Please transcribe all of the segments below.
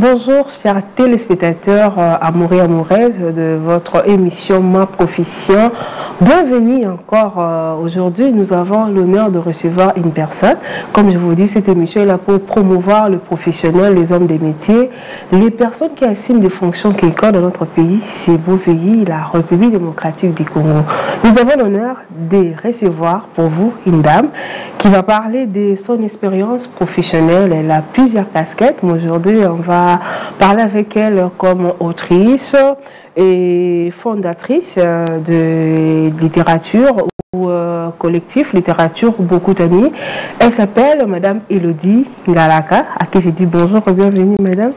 Bonjour chers téléspectateurs amoureux et amoureuses de votre émission Ma Profession. Bienvenue encore. Aujourd'hui, nous avons l'honneur de recevoir une personne. Comme je vous dis, cette émission est là pour promouvoir le professionnel, les hommes des métiers, les personnes qui assument des fonctions quelconques dans notre pays, ce beau pays, la République démocratique du Congo. Nous avons l'honneur de recevoir pour vous une dame qui va parler de son expérience professionnelle. Elle a plusieurs casquettes, mais aujourd'hui, on va parler avec elle comme autrice et fondatrice de littérature ou collectif littérature Bokutani. Elle s'appelle Madame Elodie Ngalaka, à qui j'ai dit bonjour et bienvenue Madame.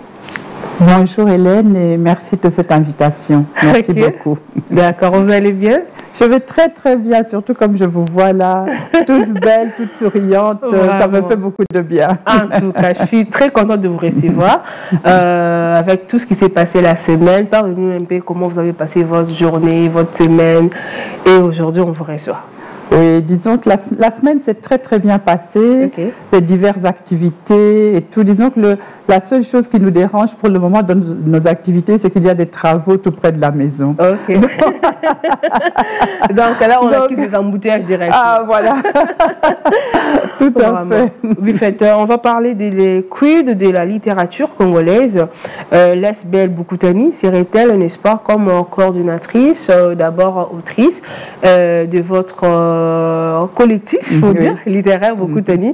Bonjour Hélène et merci de cette invitation. Merci beaucoup. D'accord, vous allez bien? Je vais très très bien, surtout comme je vous vois là, toute belle, toute souriante. Vraiment. Ça me fait beaucoup de bien. En tout cas, je suis très contente de vous recevoir. Avec tout ce qui s'est passé la semaine, parlez-nous un peu comment vous avez passé votre journée, votre semaine. Et aujourd'hui, on vous reçoit. Oui, disons que la semaine s'est très très bien passée, les diverses activités et tout. Disons que la seule chose qui nous dérange pour le moment dans nos activités, c'est qu'il y a des travaux tout près de la maison. Ok. Donc là, on a des embouteillages directs. Ah, voilà. Tout à fait. Oui, on va parler des quid de la littérature congolaise. Lesbel Bokutani serait-elle, n'est-ce pas, comme coordinatrice, d'abord autrice de votre collectif, il faut dire, littéraire Bokutani.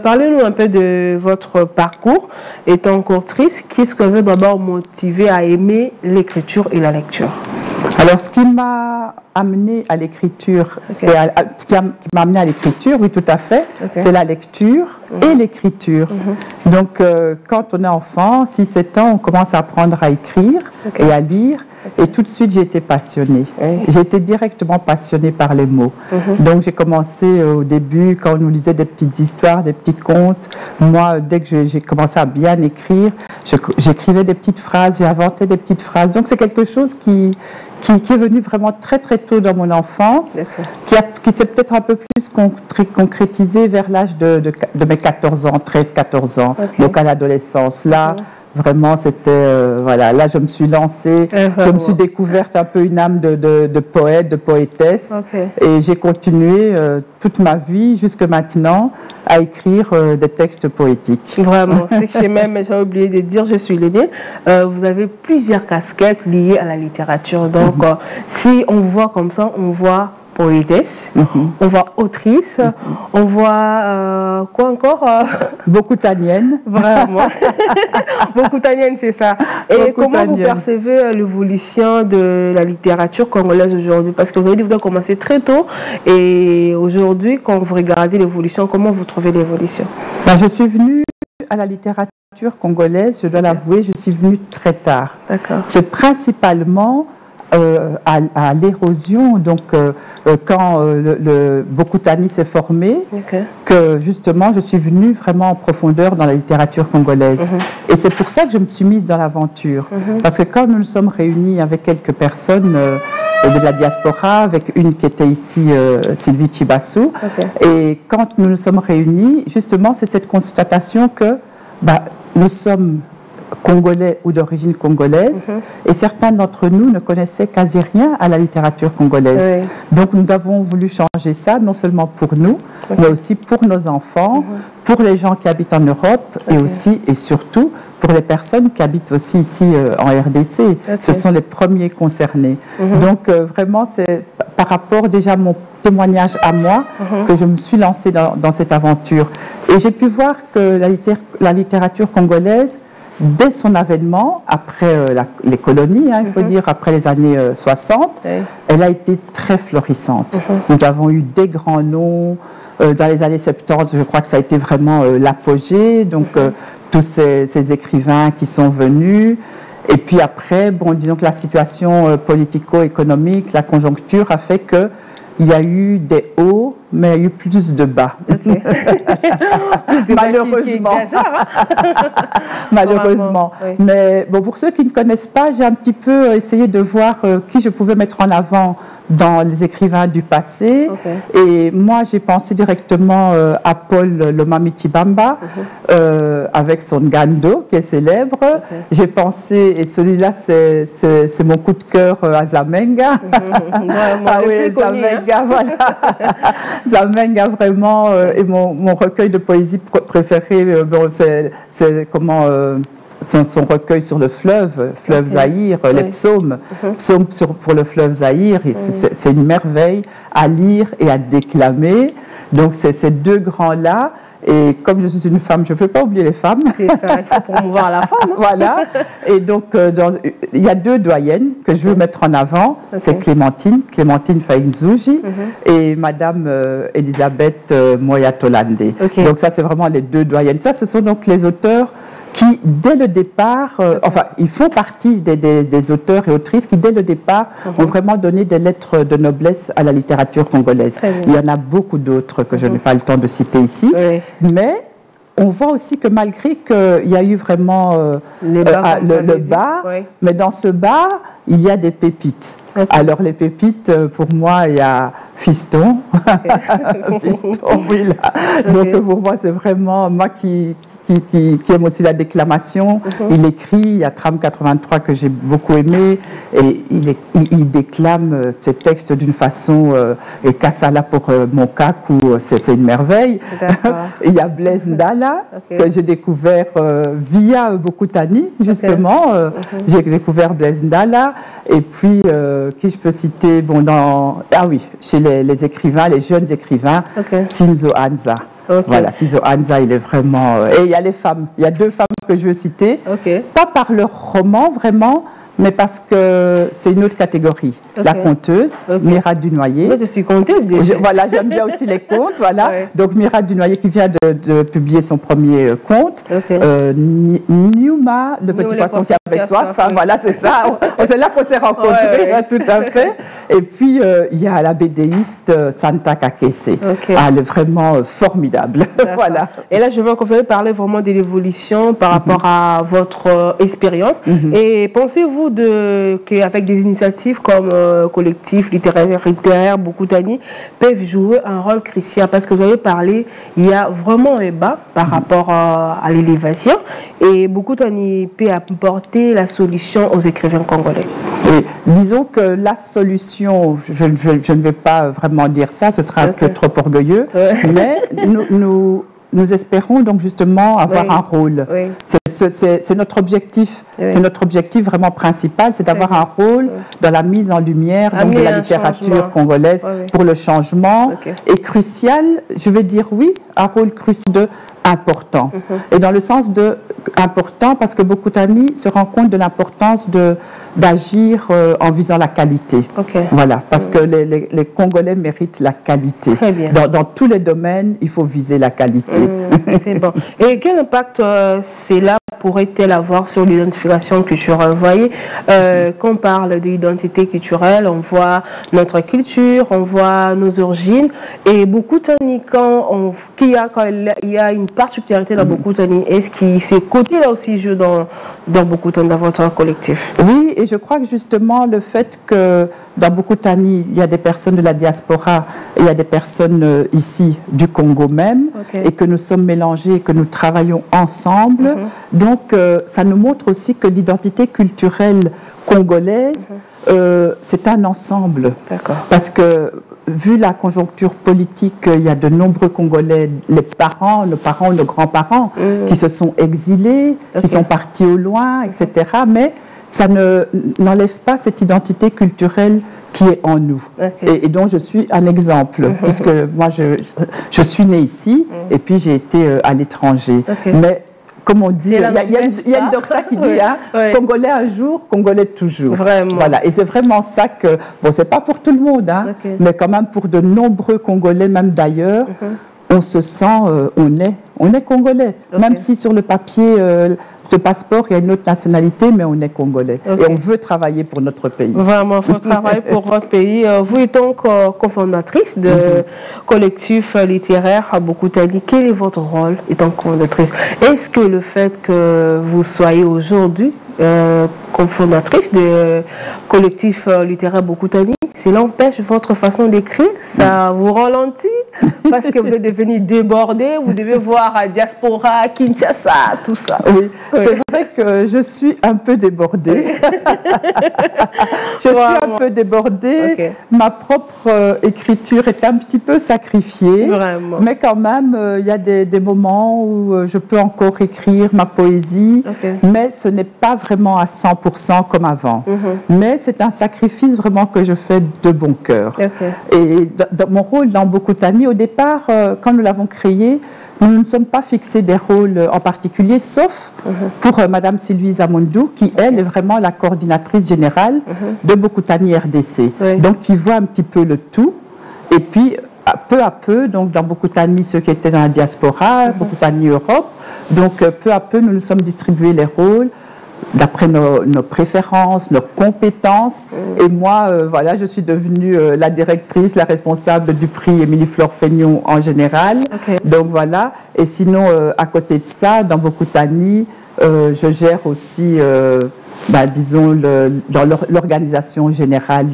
Parlez-nous un peu de votre parcours étant autrice. Qu'est-ce qui vous d'abord motivé à aimer l'écriture et la lecture? Alors, ce qui m'a amené à l'écriture, oui, tout à fait, c'est la lecture et l'écriture. Donc, quand on est enfant, 6-7 ans, on commence à apprendre à écrire et à lire. Et tout de suite, j'ai été passionnée. J'ai été directement passionnée par les mots. Donc, j'ai commencé au début, quand on nous lisait des petites histoires, des petits contes. Moi, dès que j'ai commencé à bien écrire, j'écrivais des petites phrases, j'ai inventé des petites phrases. Donc, c'est quelque chose qui est venu vraiment très, très tôt dans mon enfance, qui s'est peut-être un peu plus concrétisé vers l'âge de mes 14 ans, 13-14 ans, donc à l'adolescence. Là, vraiment, c'était, voilà, là je me suis lancée, je me suis découverte un peu une âme de poète, de poétesse, et j'ai continué toute ma vie, jusque maintenant, à écrire des textes poétiques. Vraiment, c'est que même, j'ai oublié de dire, je suis l'aînée, vous avez plusieurs casquettes liées à la littérature, donc si on vous voit comme ça, on voit poétesse, on voit autrice, on voit quoi encore Bokutanienne. Vraiment. Bokutanienne, c'est ça. Et comment vous percevez l'évolution de la littérature congolaise aujourd'hui? Parce que vous avez dit que vous avez commencé très tôt et aujourd'hui, quand vous regardez l'évolution, comment vous trouvez l'évolution? Je suis venue à la littérature congolaise, je dois l'avouer, je suis venue très tard. C'est principalement à l'érosion, donc quand le Bokutani s'est formé, que justement je suis venue vraiment en profondeur dans la littérature congolaise. Et c'est pour ça que je me suis mise dans l'aventure. Parce que quand nous nous sommes réunis avec quelques personnes de la diaspora, avec une qui était ici, Sylvie Chibassou, et quand nous nous sommes réunis, justement c'est cette constatation que nous sommes congolais ou d'origine congolaise, et certains d'entre nous ne connaissaient quasi rien à la littérature congolaise. Donc nous avons voulu changer ça, non seulement pour nous, mais aussi pour nos enfants, pour les gens qui habitent en Europe, et aussi et surtout pour les personnes qui habitent aussi ici en RDC. Ce sont les premiers concernés. Donc vraiment, c'est par rapport déjà à mon témoignage à moi que je me suis lancée dans cette aventure. Et j'ai pu voir que la littérature congolaise, dès son avènement, après les colonies, il faut dire, après les années 60, elle a été très florissante. Nous avons eu des grands noms. Dans les années 70, je crois que ça a été vraiment l'apogée. Donc, tous ces écrivains qui sont venus. Et puis après, bon, disons que la situation politico-économique, la conjoncture a fait qu'il y a eu des hauts mais il y a eu plus de bas. Okay. Malheureusement. Malheureusement. Oui. Mais bon, pour ceux qui ne connaissent pas, j'ai un petit peu essayé de voir qui je pouvais mettre en avant dans les écrivains du passé. Okay. Et moi, j'ai pensé directement à Paul Lomami-Tshibamba, avec son Ngando, qui est célèbre. Okay. J'ai pensé, et celui-là, c'est mon coup de cœur, à Zamenga. Ah oui, Zamenga, voilà. Zamenga, vraiment, et mon recueil de poésie préféré, bon, c'est comment... son recueil sur le fleuve okay. Zaïre, oui. Les psaumes, psaumes pour le fleuve Zaïre, c'est une merveille à lire et à déclamer. Donc c'est ces deux grands-là. Et comme je suis une femme, je ne peux pas oublier les femmes. C'est ça, il faut promouvoir la femme. Hein. Voilà. Et donc, il y a deux doyennes que je veux mettre en avant. Okay. C'est Clémentine Faïmzouji et Madame Elisabeth Moya-Tolande. Okay. Donc ça, c'est vraiment les deux doyennes. Ça, ce sont donc les auteurs qui, dès le départ, enfin, ils font partie des auteurs et autrices qui, dès le départ, ont vraiment donné des lettres de noblesse à la littérature congolaise. Il y en a beaucoup d'autres que je n'ai pas le temps de citer ici, mais on voit aussi que malgré qu'il y a eu vraiment le bas, mais dans ce bas, il y a des pépites. Okay. Alors, les pépites, pour moi, il y a Fiston. Okay. Fiston, oui, là. Okay. Donc, pour moi, c'est vraiment moi qui aime aussi la déclamation. Il écrit, il y a Tram 83 que j'ai beaucoup aimé, et il déclame ses textes d'une façon, et Kassala pour mon Kaku, c'est une merveille. Il y a Blaise Ndala, que j'ai découvert via Bokutani, justement. J'ai découvert Blaise Ndala, et puis, qui je peux citer, bon, chez les écrivains, les jeunes écrivains, Sinzo Anza. Voilà, Sinzo Anza, il est vraiment... et il y a les femmes, il y a deux femmes que je veux citer, pas par leur roman vraiment, mais parce que c'est une autre catégorie. La conteuse, Mira Dunoyer. Moi, je suis conteuse déjà. Voilà, j'aime bien aussi les contes, voilà. Donc, Mira Dunoyer qui vient de publier son premier conte. Niouma, le petit poisson qui avait soif. Voilà, c'est ça. C'est là qu'on s'est rencontrés, tout à fait. Et puis, il y a la bédéiste Santa Kakese. Elle est vraiment formidable. Voilà. Et là, je veux qu'on vous parler vraiment de l'évolution par rapport à votre expérience. Et pensez-vous qu'avec des initiatives comme collectif littéraire Bokutani peuvent jouer un rôle crucial, parce que vous avez parlé, il y a vraiment un bas par rapport à l'élévation, et Bokutani peut apporter la solution aux écrivains congolais. Oui, disons que la solution, je ne vais pas vraiment dire ça, ce sera que trop orgueilleux, mais nous espérons donc justement avoir un rôle. C'est notre objectif. C'est notre objectif vraiment principal, c'est d'avoir un rôle dans la mise en lumière donc, de la littérature congolaise pour le changement. Et crucial, je vais dire oui, un rôle crucial important. Et dans le sens de important, parce que Bokutani se rend compte de l'importance d'agir en visant la qualité. Voilà, parce que les Congolais méritent la qualité. Dans tous les domaines, il faut viser la qualité. C'est bon. Et quel impact cela pourrait-elle avoir sur l'identification culturelle? Vous voyez, quand on parle d'identité culturelle, on voit notre culture, on voit nos origines, et Bokutani, quand il y a une particularité dans Bokutani, est-ce que ces côtés-là aussi jouent dans Bokutani, dans votre collectif? Oui, et je crois que justement le fait que dans Bokutani, il y a des personnes de la diaspora, et il y a des personnes ici du Congo même, et que nous sommes mélangés, et que nous travaillons ensemble. Donc, ça nous montre aussi que l'identité culturelle congolaise, c'est un ensemble. Parce que, vu la conjoncture politique, il y a de nombreux Congolais, nos parents, nos grands-parents, qui se sont exilés, qui sont partis au loin, etc. Mais ça n'enlève pas cette identité culturelle qui est en nous, et dont je suis un exemple, puisque moi, je suis née ici, et puis j'ai été à l'étranger. Mais comme on dit, il y a une doxa qui dit, Congolais un jour, Congolais toujours. Vraiment. Voilà. Et c'est vraiment ça que, bon, c'est pas pour tout le monde, mais quand même pour de nombreux Congolais, même d'ailleurs, on se sent, On est congolais. Même si sur le papier, le passeport, il y a une autre nationalité, mais on est congolais. Et on veut travailler pour notre pays. Vraiment, il faut travailler pour votre pays. Vous êtes donc cofondatrice de collectif littéraire à Bokutani. Quel est votre rôle étant cofondatrice? Est-ce que le fait que vous soyez aujourd'hui cofondatrice de collectif littéraire Bokutani, cela empêche votre façon d'écrire? Ça vous ralentit? Parce que vous êtes devenu débordé, vous devez voir à Diaspora, Kinshasa, tout ça. Oui, c'est vrai que je suis un peu débordée. Je suis un peu débordée. Ma propre écriture est un petit peu sacrifiée. Vraiment. Mais quand même, il y a des moments où je peux encore écrire ma poésie. Mais ce n'est pas vraiment à 100% comme avant. Mais c'est un sacrifice vraiment que je fais de bon cœur. Et dans mon rôle dans Bokutani, au départ, quand nous l'avons créé, nous ne nous sommes pas fixés des rôles en particulier, sauf pour Madame Sylvie Zamondou, qui, elle, est vraiment la coordinatrice générale de Bokutani RDC. Donc, qui voit un petit peu le tout. Et puis, peu à peu, donc dans Bokutani, ceux qui étaient dans la diaspora, Bokutani Europe, donc peu à peu, nous nous sommes distribués les rôles d'après nos préférences, nos compétences. Et moi, voilà, je suis devenue la directrice, la responsable du prix Émilie-Flore Fénion en général. Donc voilà. Et sinon, à côté de ça, dans Bokutani, je gère aussi, disons, dans l'organisation générale.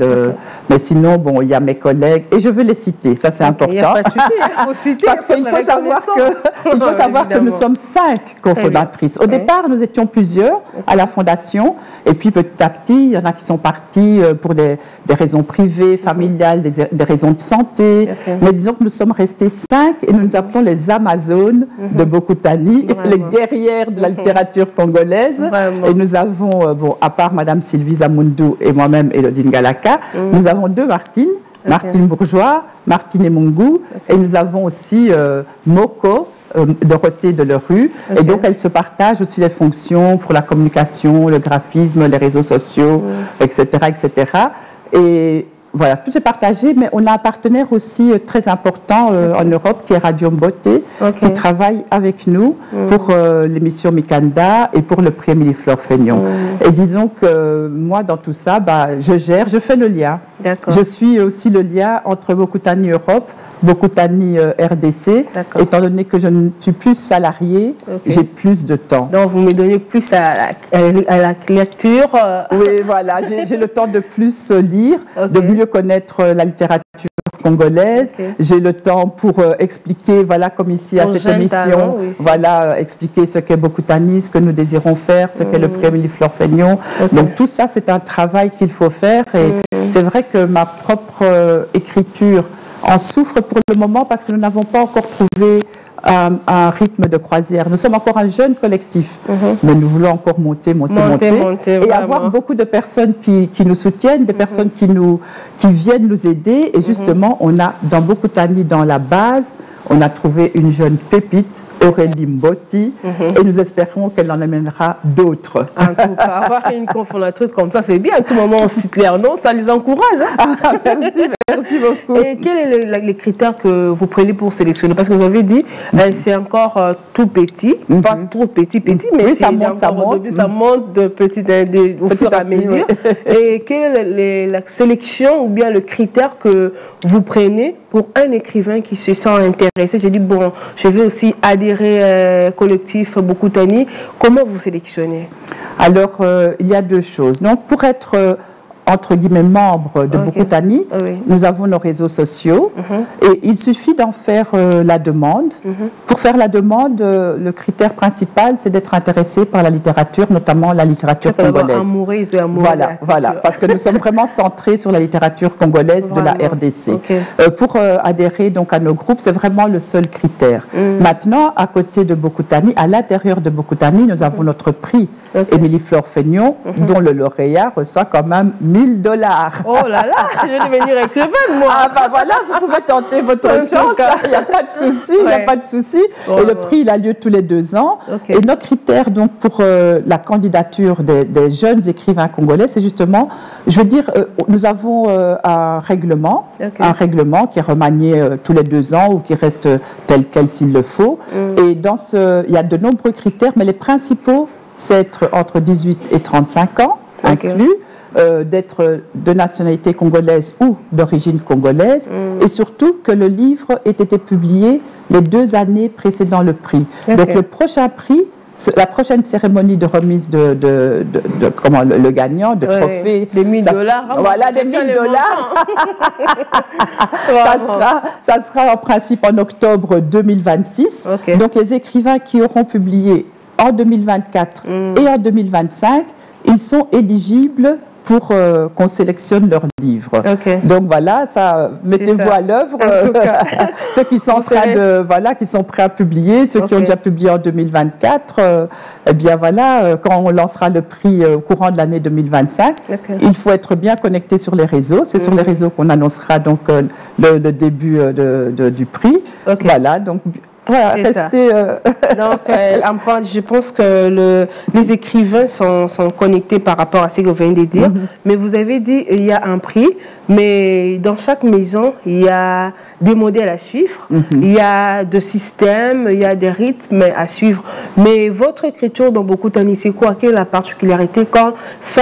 Mais sinon, bon, il y a mes collègues, et je veux les citer, ça c'est important. Il n'y a pas de souci, il faut citer. Parce qu'il faut savoir que nous sommes 5 cofondatrices. Au départ, nous étions plusieurs à la fondation, et puis petit à petit, il y en a qui sont partis pour des raisons privées, familiales, des raisons de santé. Mais disons que nous sommes restés 5, et nous nous appelons les Amazones de Bokutani, les guerrières de la littérature congolaise. Et nous avons, à part Madame Sylvie Zamondou et moi-même, Elodine Galaka, nous avons 2 Martines, Martine Bourgeois, Martine Emongou, et nous avons aussi Moko, Dorothée Delerue. Et donc, elles se partagent aussi les fonctions pour la communication, le graphisme, les réseaux sociaux, etc., etc. Et voilà, tout est partagé, mais on a un partenaire aussi très important en Europe qui est Radio Mboté, qui travaille avec nous pour l'émission Mikanda et pour le prix Émilie-Flore Fénion. Et disons que moi, dans tout ça, je fais le lien. Je suis aussi le lien entre Bokutani Europe, Bokutani RDC, étant donné que je ne suis plus salariée, j'ai plus de temps. Donc vous me donnez plus à la lecture. Oui, voilà, j'ai le temps de plus lire, de mieux connaître la littérature congolaise. J'ai le temps pour expliquer, voilà, comme ici à cette émission, voilà, expliquer ce qu'est Bokutani, ce que nous désirons faire, ce qu'est le prix Émilie-Flore Fénion. Donc tout ça, c'est un travail qu'il faut faire. Et c'est vrai que ma propre écriture en souffre pour le moment parce que nous n'avons pas encore trouvé un rythme de croisière. Nous sommes encore un jeune collectif, mais nous voulons encore monter et avoir beaucoup de personnes qui nous soutiennent, des personnes qui viennent nous aider. Et justement, on a dans Bokutani, dans la base, on a trouvé une jeune pépite, Aurélie Mboti, et nous espérons qu'elle en amènera d'autres. En tout cas, avoir une cofondatrice comme ça, c'est bien. À tout moment, on cite leur nom, ça les encourage. Merci beaucoup. Et quels sont les critères que vous prenez pour sélectionner? Parce que vous avez dit, c'est encore tout petit, pas trop petit, mais ça monte de petit au fur et à mesure. Et quelle est la sélection ou bien le critère que vous prenez pour un écrivain qui se sent intéressé? J'ai dit, bon, je vais aussi adhérer collectif Bokutani. Comment vous sélectionnez? Alors, il y a 2 choses. Donc, pour être entre guillemets membres de Bokutani, nous avons nos réseaux sociaux et il suffit d'en faire la demande. Pour faire la demande, le critère principal, c'est d'être intéressé par la littérature, notamment la littérature congolaise. Voilà, parce que nous sommes vraiment centrés sur la littérature congolaise de la RDC. Pour adhérer donc à nos groupes, c'est vraiment le seul critère. Maintenant, à côté de Bokutani, à l'intérieur de Bokutani, nous avons notre prix Émilie-Flore Fénion, dont le lauréat reçoit quand même $1000. Oh là là, je vais devenir écrivaine, moi. Ah ben voilà, vous pouvez tenter votre chance, il n'y a pas de souci, il n'y a pas de souci. Et le prix, il a lieu tous les 2 ans. Et nos critères, donc, pour la candidature des jeunes écrivains congolais, c'est justement, je veux dire, nous avons un règlement qui est remanié tous les 2 ans ou qui reste tel quel s'il le faut. Et dans il y a de nombreux critères, mais les principaux, c'est être entre 18 et 35 ans, inclus, d'être de nationalité congolaise ou d'origine congolaise, et surtout que le livre ait été publié les 2 années précédant le prix. Donc le prochain prix, la prochaine cérémonie de remise comment le gagnant, de trophée. Des $1000. Voilà, des $1000. Ça sera en principe en octobre 2026. Donc les écrivains qui auront publié en 2024 et en 2025, ils sont éligibles pour qu'on sélectionne leurs livres. Donc voilà, mettez-vous à l'œuvre. Ceux qui sont qui sont prêts à publier, ceux qui ont déjà publié en 2024, eh bien voilà, quand on lancera le prix au courant de l'année 2025, il faut être bien connecté sur les réseaux. C'est sur les réseaux qu'on annoncera donc le début du prix. Voilà, donc. Voilà, restez. Donc, je pense que les écrivains sont connectés par rapport à ce que vous venez de dire. Mais vous avez dit qu'il y a un prix, mais dans chaque maison, il y a des modèles à suivre, il y a des systèmes, il y a des rythmes à suivre. Mais votre écriture dans Bokutani, c'est quoi? Quelle est la particularité quand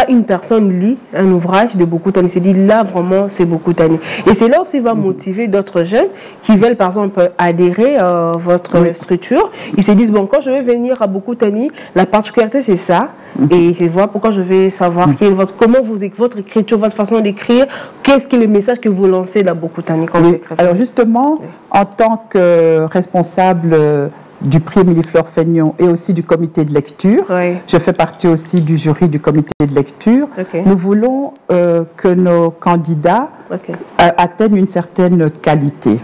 une personne lit un ouvrage de Bokutani, se dit là vraiment c'est Bokutani. Et c'est là aussi va motiver d'autres jeunes qui veulent par exemple adhérer à votre structure. Ils se disent bon, quand je vais venir à Bokutani, la particularité c'est ça. Et c'est voir pourquoi je vais savoir comment votre écriture, votre façon d'écrire, qu'est-ce que le message que vous lancez dans Bokutani quand vous écrivez. Alors justement, en tant que responsable du prix Émilie-Fleur Fénion et aussi du comité de lecture, je fais partie aussi du jury du comité de lecture. Nous voulons que nos candidats atteignent une certaine qualité.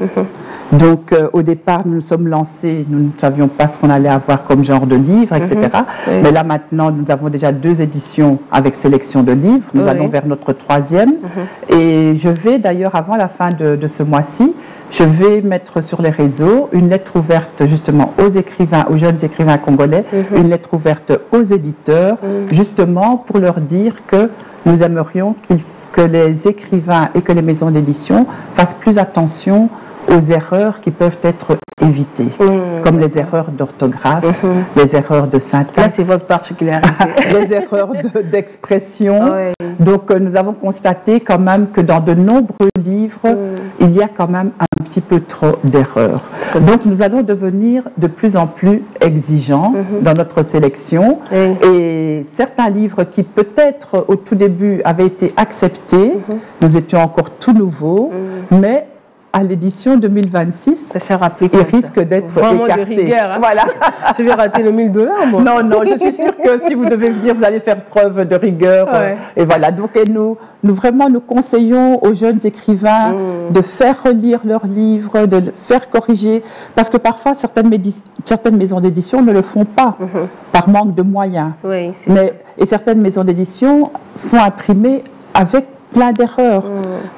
Donc au départ, nous nous sommes lancés, nous ne savions pas ce qu'on allait avoir comme genre de livre, etc. Mais là maintenant, nous avons déjà 2 éditions avec sélection de livres. Nous allons vers notre 3e. Et je vais d'ailleurs, avant la fin de ce mois-ci, je vais mettre sur les réseaux une lettre ouverte justement aux écrivains, aux jeunes écrivains congolais, une lettre ouverte aux éditeurs, justement pour leur dire que nous aimerions que les écrivains et que les maisons d'édition fassent plus attention aux erreurs qui peuvent être évitées, comme les erreurs d'orthographe, les erreurs de syntaxe. Là, c'est votre particularité. Les erreurs d'expression. Donc, nous avons constaté quand même que dans de nombreux livres, il y a quand même un petit peu trop d'erreurs. Donc, nous allons devenir de plus en plus exigeants dans notre sélection. Et certains livres qui, peut-être, au tout début, avaient été acceptés, nous étions encore tout nouveaux, mais à l'édition 2026, il risque d'être écarté. Rigueur, hein. Voilà. Je vais rater le $1000, moi. Non, non, je suis sûre que si vous devez venir, vous allez faire preuve de rigueur. Et voilà. Donc, nous conseillons aux jeunes écrivains de faire relire leurs livres, de faire corriger, parce que parfois, certaines maisons d'édition ne le font pas, par manque de moyens. Et certaines maisons d'édition font imprimer avec plein d'erreurs.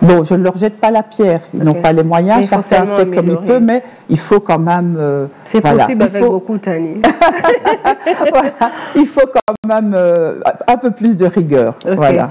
Bon, je ne leur jette pas la pierre. Ils n'ont pas les moyens, chacun fait comme il peut, mais il faut quand même... c'est possible avec Bokutani. Il faut quand même un peu plus de rigueur. Voilà.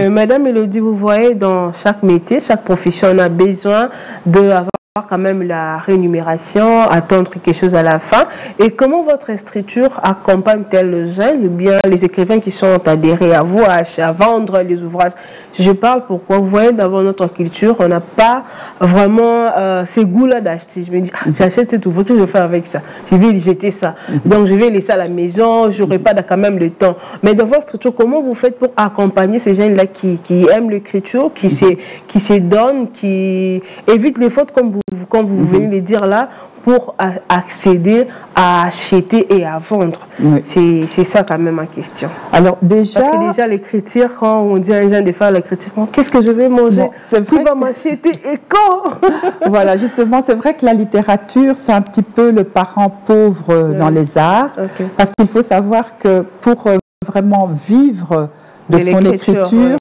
Madame Elodie, vous voyez, dans chaque métier, chaque profession, on a besoin d'avoir quand même la rémunération, attendre quelque chose à la fin. Et comment votre structure accompagne-t-elle le jeune ou bien les écrivains qui sont adhérés à vous à vendre les ouvrages? Je parle pourquoi, vous voyez, dans notre culture, on n'a pas vraiment ces goûts-là d'acheter. Je me dis, j'achète cet ouvrage, qu'est-ce que je vais faire avec ça? Je vais jeter ça. Donc, je vais laisser à la maison, je n'aurai pas quand même le temps. Mais dans votre structure, comment vous faites pour accompagner ces jeunes-là qui aiment l'écriture, qui se donnent, qui évitent les fautes, comme vous venez de le dire là, pour accéder à acheter et à vendre? C'est ça quand même ma question. Alors déjà... Parce que déjà l'écriture, quand on dit à un jeune de faire l'écriture, qu'est-ce que je vais manger? Qui va m'acheter et quand? Voilà, justement, c'est vrai que la littérature, c'est un petit peu le parent pauvre dans les arts. Parce qu'il faut savoir que pour vraiment vivre de son écriture,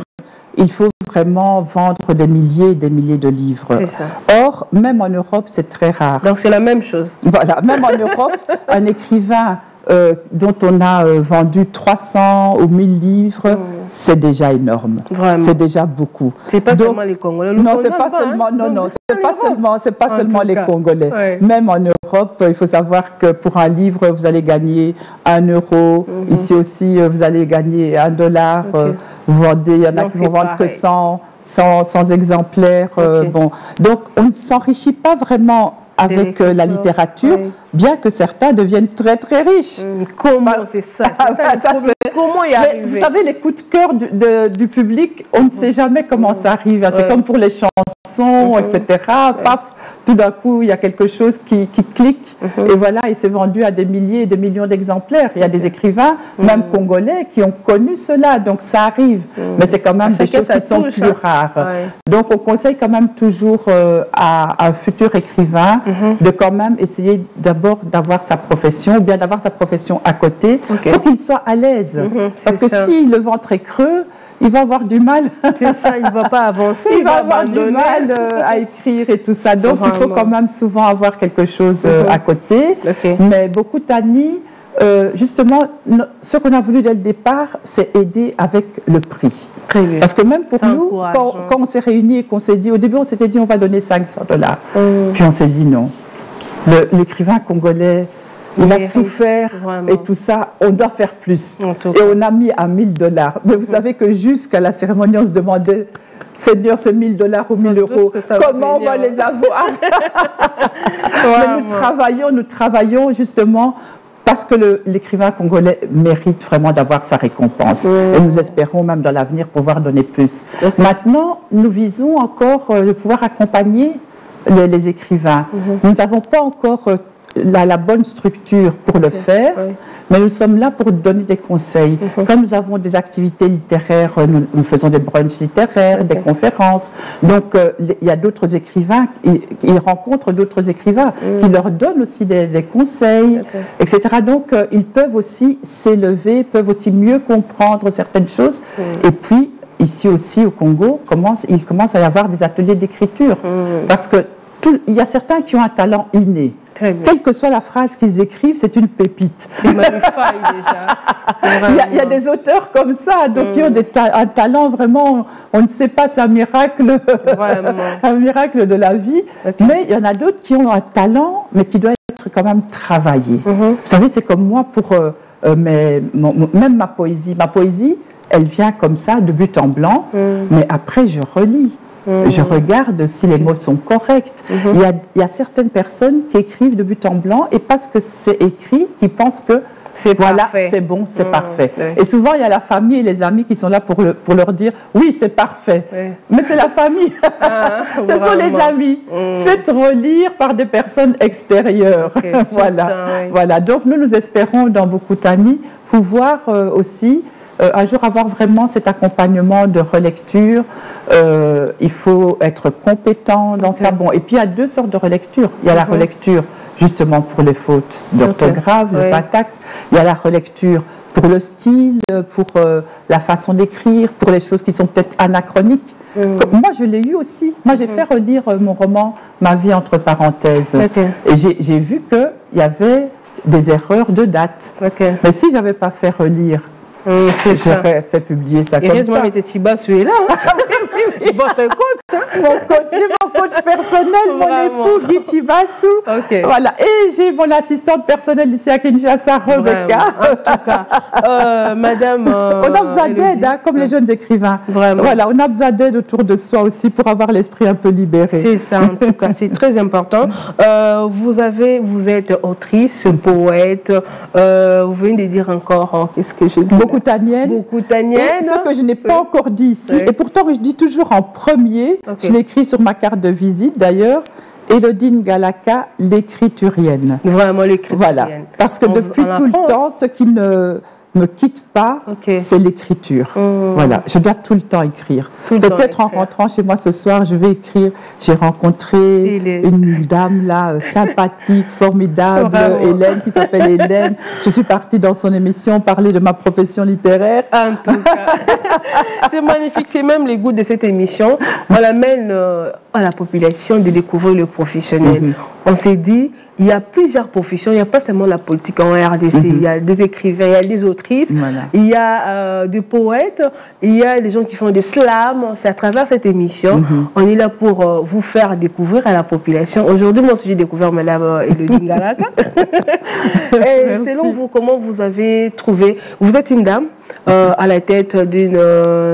il faut vraiment vendre des milliers et des milliers de livres. Or, même en Europe, c'est très rare. Donc c'est la même chose. Voilà, même en Europe, un écrivain dont on a vendu 300 ou 1000 livres, c'est déjà énorme. C'est déjà beaucoup. C'est pas seulement les Congolais. Non, c'est pas seulement, c'est pas seulement les Congolais. Ouais. Même en Europe, il faut savoir que pour un livre, vous allez gagner 1 euro. Ici aussi, vous allez gagner $1. Vous vendez, il y en a qui vont vendre que 100 exemplaires. Bon. Donc, on ne s'enrichit pas vraiment avec la littérature, bien que certains deviennent très très riches. Comment c'est ça, comment y arriver? Vous savez, les coups de cœur du public, on ne sait jamais comment ça arrive. C'est comme pour les chansons, etc. Paf, tout d'un coup, il y a quelque chose qui clique, et voilà, et c'est vendu à des milliers et des millions d'exemplaires. Il y a des écrivains, même congolais, qui ont connu cela, donc ça arrive. Mais c'est quand même des choses qui sont plus rares. Donc on conseille quand même toujours à un futur écrivain de quand même essayer d'abord d'avoir sa profession, ou bien d'avoir sa profession à côté, pour qu'il soit à l'aise. Parce que s'il le ventre est creux, il va avoir du mal. C'est ça, il ne va pas avancer. Il va avoir du mal à écrire et tout ça. Donc, il faut quand même souvent avoir quelque chose à côté. Mais beaucoup Tani, justement, ce qu'on a voulu dès le départ, c'est aider avec le prix. Parce que même pour nous, quand on s'est réunis et qu'on s'est dit, au début, on s'était dit, on va donner $500. Puis on s'est dit non. L'écrivain congolais, il a souffert et tout ça, on doit faire plus. Et on a mis à $1000. Mais vous savez que jusqu'à la cérémonie, on se demandait, Seigneur, c'est $1000 ou 1000 euros, comment on va les avoir? Mais nous travaillons justement parce que l'écrivain congolais mérite vraiment d'avoir sa récompense. Et nous espérons même dans l'avenir pouvoir donner plus. Maintenant, nous visons encore de pouvoir accompagner les écrivains. Nous n'avons pas encore la bonne structure pour le faire, mais nous sommes là pour donner des conseils. Comme nous avons des activités littéraires, nous faisons des brunchs littéraires, des conférences. Donc, il y a d'autres écrivains, ils rencontrent d'autres écrivains qui leur donnent aussi des conseils, etc. Donc, ils peuvent aussi s'élever, peuvent aussi mieux comprendre certaines choses. Et puis, ici aussi au Congo, il commence à y avoir des ateliers d'écriture. Parce que il y a certains qui ont un talent inné. Quelle que soit la phrase qu'ils écrivent, c'est une pépite. C'est magnifique déjà. Il y a des auteurs comme ça, donc qui ont un talent vraiment, on ne sait pas, c'est un miracle, un miracle de la vie. Mais il y en a d'autres qui ont un talent, mais qui doit être quand même travaillé. Vous savez, c'est comme moi pour même ma poésie. Ma poésie, elle vient comme ça, de but en blanc, mais après je relis. Je regarde si les mots sont corrects. Il y a certaines personnes qui écrivent de but en blanc et parce que c'est écrit, qui pensent que c'est bon, c'est parfait. Et souvent, il y a la famille et les amis qui sont là pour leur dire « oui, c'est parfait ». Mais c'est la famille, ce sont les amis. Faites relire par des personnes extérieures. Voilà. Donc, nous espérons dans Beaucoup Tani pouvoir aussi un jour avoir vraiment cet accompagnement de relecture. Il faut être compétent dans ça. Bon, et puis il y a 2 sortes de relecture. Il y a la relecture justement pour les fautes d'orthographe, de syntaxe. Il y a la relecture pour le style, pour la façon d'écrire, pour les choses qui sont peut-être anachroniques. Moi, je l'ai eu aussi. Moi, j'ai fait relire mon roman « Ma vie entre parenthèses ». Et j'ai vu qu'il y avait des erreurs de date. Mais si je n'avais pas fait relire, j'aurais fait publier ça comme ça. Heureusement, M. Tiba, celui-là. Votre coach. Mon coach personnel, mon époux Guy Tibassou. Voilà. Et j'ai mon assistante personnelle ici à Kinshasa, Rebecca. En tout cas, madame. On a besoin d'aide, comme les jeunes écrivains. Vraiment. Voilà, on a besoin d'aide autour de soi aussi pour avoir l'esprit un peu libéré. C'est ça, en tout cas, c'est très important. Vous êtes autrice, poète. Vous venez de dire encore, qu'est-ce que je dis? Beaucoup tanienne. Ce que je n'ai pas encore dit ici. Et pourtant, je dis toujours en premier, je l'écris sur ma carte de visite d'ailleurs, Élodine Galaka, l'écriturienne. Vraiment l'écriturienne. Voilà, parce que depuis tout le temps, ce qui me quitte pas, c'est l'écriture. Voilà, je dois tout le temps écrire. Peut-être en rentrant chez moi ce soir, je vais écrire. J'ai rencontré une dame là, sympathique, formidable, Hélène, qui s'appelle Hélène. Je suis partie dans son émission parler de ma profession littéraire. En tout cas, c'est magnifique. C'est même les goûts de cette émission. On amène à la population de découvrir le professionnel. On s'est dit, il y a plusieurs professions, il n'y a pas seulement la politique en RDC, il y a des écrivains, il y a des autrices, il y a des poètes, il y a des gens qui font des slams. C'est à travers cette émission, on est là pour vous faire découvrir à la population. Aujourd'hui, moi aussi j'ai découvert Madame Elodie Ngalaka. Et selon vous, comment vous avez trouvé, vous êtes une dame à la tête d'une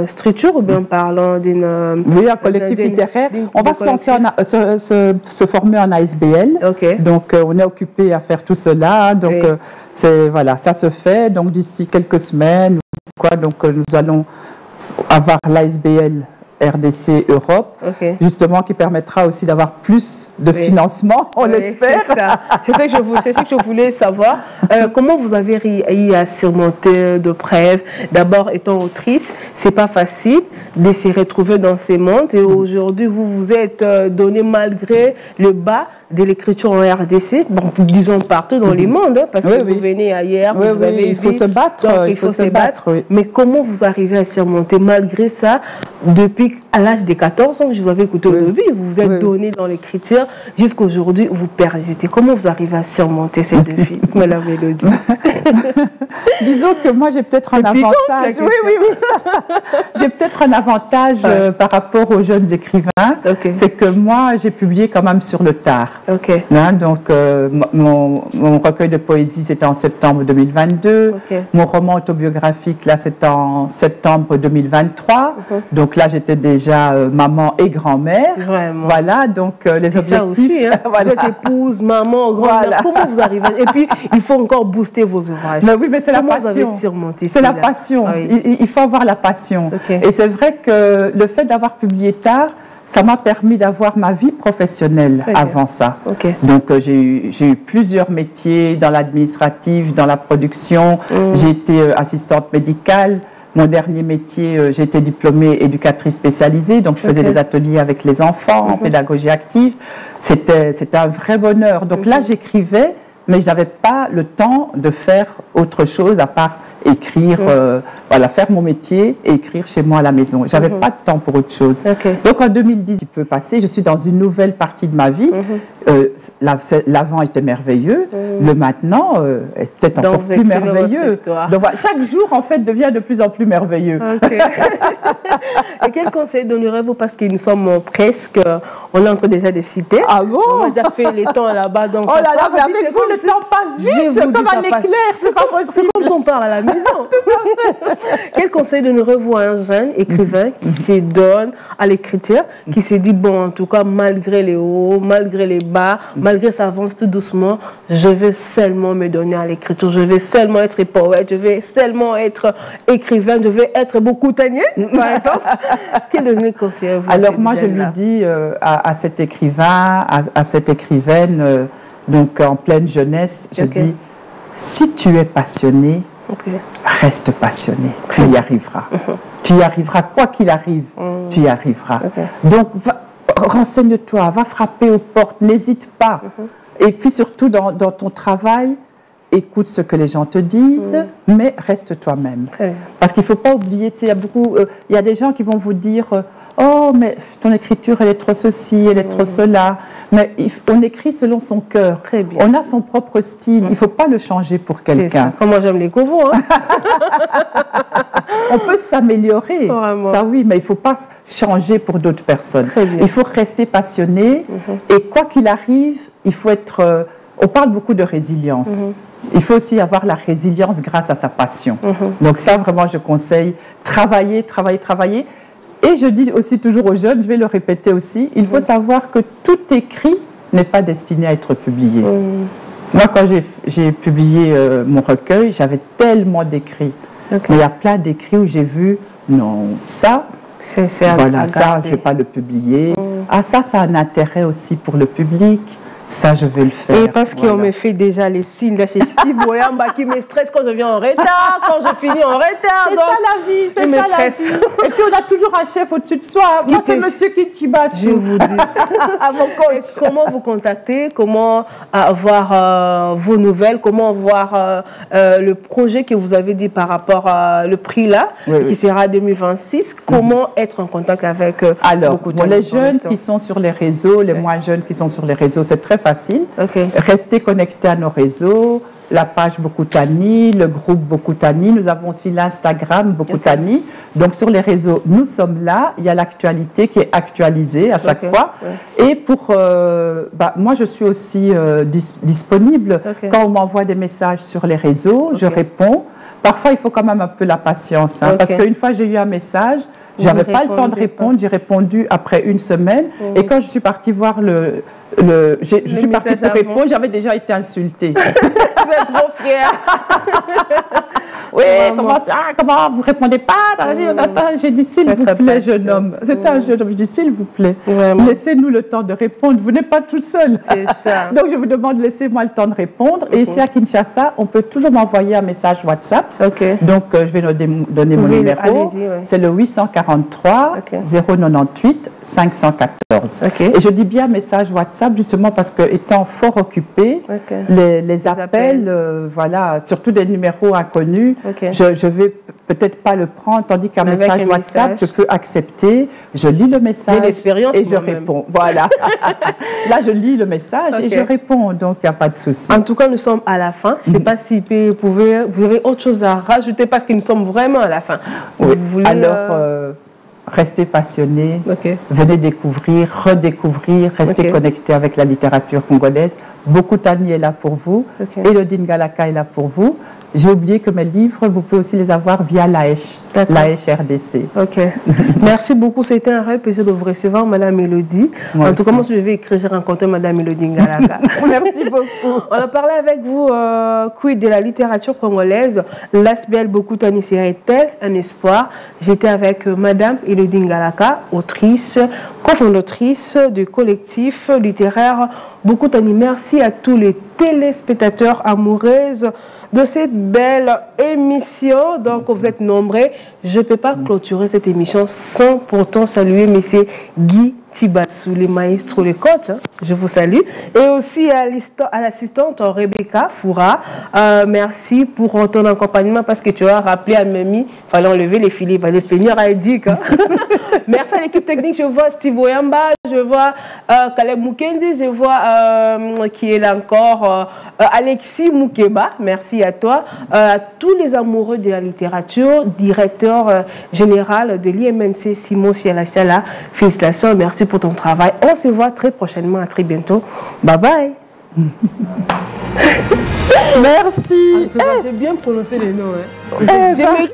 structure ou bien parlant d'une... Oui, un collectif littéraire. On va se lancer, se former en ASBL. Donc, on est occupé à faire tout cela. Donc, voilà, ça se fait. Donc, d'ici quelques semaines, donc, nous allons avoir l'ASBL RDC Europe, justement, qui permettra aussi d'avoir plus de financement, on l'espère. C'est ça que je voulais savoir. Comment vous avez réussi à surmonter de preuves? D'abord, étant autrice, c'est pas facile de se retrouver dans ces mondes. Et aujourd'hui, vous vous êtes donné malgré le bas de l'écriture en RDC, bon, disons partout dans les mondes, hein, parce que vous venez ailleurs, vous avez il faut se battre, il faut se battre. Mais comment vous arrivez à surmonter malgré ça, depuis à l'âge de 14 ans, je vous avais écouté au début, vous vous êtes donné dans l'écriture, jusqu'à aujourd'hui, vous persistez. Comment vous arrivez à surmonter ces défis, Madame Elodie? Disons que moi, j'ai peut-être un avantage. J'ai peut-être un avantage par rapport aux jeunes écrivains. C'est que moi, j'ai publié quand même sur le tard. Donc, mon recueil de poésie, c'était en septembre 2022. Mon roman autobiographique, là, c'est en septembre 2023. Donc là, j'étais déjà maman et grand-mère. Voilà, donc les objectifs... Aussi, hein. Vous êtes épouse, maman, grand-mère. Comment vous arrivez? Et puis, il faut encore booster vos ouvrages. Mais oui, mais c'est la passion. C'est la passion. Il faut avoir la passion. Et c'est vrai que le fait d'avoir publié tard, ça m'a permis d'avoir ma vie professionnelle avant ça. Donc, j'ai eu plusieurs métiers dans l'administratif, dans la production. J'ai été assistante médicale. Mon dernier métier, j'ai été diplômée éducatrice spécialisée. Donc, je faisais des ateliers avec les enfants en pédagogie active. C'était un vrai bonheur. Donc là, j'écrivais, mais je n'avais pas le temps de faire autre chose à part écrire, voilà, faire mon métier et écrire chez moi à la maison. J'avais pas de temps pour autre chose. Donc en 2010, il peut passer, je suis dans une nouvelle partie de ma vie. L'avant était merveilleux, le maintenant est peut-être encore plus merveilleux. Donc voilà, chaque jour, en fait, devient de plus en plus merveilleux. Et quel conseil donnerez-vous, parce que nous sommes presque, on est en train déjà de citer. Ah bon? On a déjà fait les temps là-bas. Donc oh là là, mais avec vous, le temps passe vite, comme un éclair, c'est pas possible. C'est comme si on parle à la maison. Tout à fait. Quel conseil donnerez-vous à un jeune écrivain qui se donne à l'écriture, qui se dit, bon, en tout cas, malgré les hauts, malgré les bas, malgré ça avance tout doucement, je vais seulement me donner à l'écriture, je vais seulement être poète, je vais seulement être écrivain, je vais être beaucoup tanier, par exemple. Quel conseil vous? Alors moi, je lui dis à cet écrivain, à cette écrivaine, donc en pleine jeunesse, je dis, si tu es passionné, reste passionné, tu y arriveras. Tu y arriveras, quoi qu'il arrive, tu y arriveras. Donc, renseigne-toi, va frapper aux portes, n'hésite pas. Et puis surtout, dans ton travail, écoute ce que les gens te disent, mais reste toi-même. Parce qu'il ne faut pas oublier, tu sais, il y a des gens qui vont vous dire oh, mais ton écriture, elle est trop ceci, elle est trop cela. Mais on écrit selon son cœur. On a son propre style. Il ne faut pas le changer pour quelqu'un. Comment j'aime les covos, hein. On peut s'améliorer, ça oui, mais il ne faut pas changer pour d'autres personnes. Il faut rester passionné. Et quoi qu'il arrive, il faut être... on parle beaucoup de résilience. Il faut aussi avoir la résilience grâce à sa passion. Donc ça, vraiment, je conseille, travailler, travailler, travailler. Et je dis aussi toujours aux jeunes, je vais le répéter aussi, il faut savoir que tout écrit n'est pas destiné à être publié. Moi, quand j'ai publié mon recueil, j'avais tellement d'écrits. Mais il y a plein d'écrits où j'ai vu, non, ça, voilà, ça, je ne vais pas le publier. Ah, ça a un intérêt aussi pour le public. Ça, je vais le faire. Et parce qu'on me fait déjà les signes là chez Steve Boyamba qui me stresse quand je viens en retard, quand je finis en retard. C'est ça la vie, c'est ça la vie. Et puis on a toujours un chef au-dessus de soi. Moi, c'est Monsieur Kitibasu. Je vous dis. À mon coach. Comment vous contacter, comment avoir vos nouvelles, comment voir le projet que vous avez dit par rapport le prix là, qui sera 2026, comment être en contact avec alors, pour les jeunes qui sont sur les réseaux, les moins jeunes qui sont sur les réseaux, c'est très facile. Restez connectés à nos réseaux, la page Bokutani, le groupe Bokutani. Nous avons aussi l'Instagram Bokutani. Donc, sur les réseaux, nous sommes là. Il y a l'actualité qui est actualisée à chaque fois. Et pour... moi, je suis aussi disponible. Quand on m'envoie des messages sur les réseaux, je réponds. Parfois, il faut quand même un peu la patience. Parce qu'une fois, j'ai eu un message, je n'avais pas le temps de répondre. J'ai répondu après une semaine. Et quand je suis partie voir je suis partie pour répondre, j'avais déjà été insultée. Vous êtes trop fière. Oui, comment vous ne répondez pas? J'ai dit, s'il vous plaît, jeune homme. C'était un jeune homme. Je dis, s'il vous plaît, laissez-nous le temps de répondre. Vous n'êtes pas toute seule. C'est ça. Donc, je vous demande, laissez-moi le temps de répondre. Et ici, à Kinshasa, on peut toujours m'envoyer un message WhatsApp. Donc, je vais donner mon numéro. C'est le 843 098 514. Et je dis bien message WhatsApp, justement parce que, étant fort occupée, les appels, voilà, surtout des numéros inconnus, je vais peut-être pas le prendre, tandis qu'un message WhatsApp, je peux accepter, je lis le message et je réponds. Voilà. Là, je lis le message et je réponds, donc il n'y a pas de souci. En tout cas, nous sommes à la fin. Je ne sais pas si vous avez autre chose à rajouter parce que nous sommes vraiment à la fin. Oui. Vous voulez, alors, restez passionnés, venez découvrir, redécouvrir, restez connectés avec la littérature congolaise. Bokutani est là pour vous, Elodie Ngalaka est là pour vous. J'ai oublié que mes livres, vous pouvez aussi les avoir via l'AESH, l'AESH RDC. Merci beaucoup. C'était un vrai plaisir de vous recevoir, Madame Elodie. En tout cas, moi, je vais écrire, j'ai rencontré Madame Elodie Ngalaka. Merci beaucoup. On a parlé avec vous, quid de la littérature congolaise. L'ASBL Bokutani serait-elle un espoir? J'étais avec Madame Elodie Ngalaka, autrice, cofondatrice du collectif littéraire Bokutani. Merci à tous les téléspectateurs amoureuses de cette belle émission. Donc, vous êtes nombreux. Je ne peux pas clôturer cette émission sans pourtant saluer M. Guy Tibassou, les maestros, les coachs. Je vous salue. Et aussi à l'assistante Rebecca Foura. Merci pour ton accompagnement parce que tu as rappelé à Mimi, il fallait enlever les filets, il fallait venir à Edik. Merci à l'équipe technique. Je vois Steve Boyamba, je vois Caleb Mukendi, je vois qui est là encore, Alexis Moukeba. Merci à toi. À tous les amoureux de la littérature, directeur général de l'IMNC Simon Sialachala. Félicitations, merci pour ton travail. On se voit très prochainement, à très bientôt. Bye bye. Merci. J'ai bien prononcé les noms. Hein.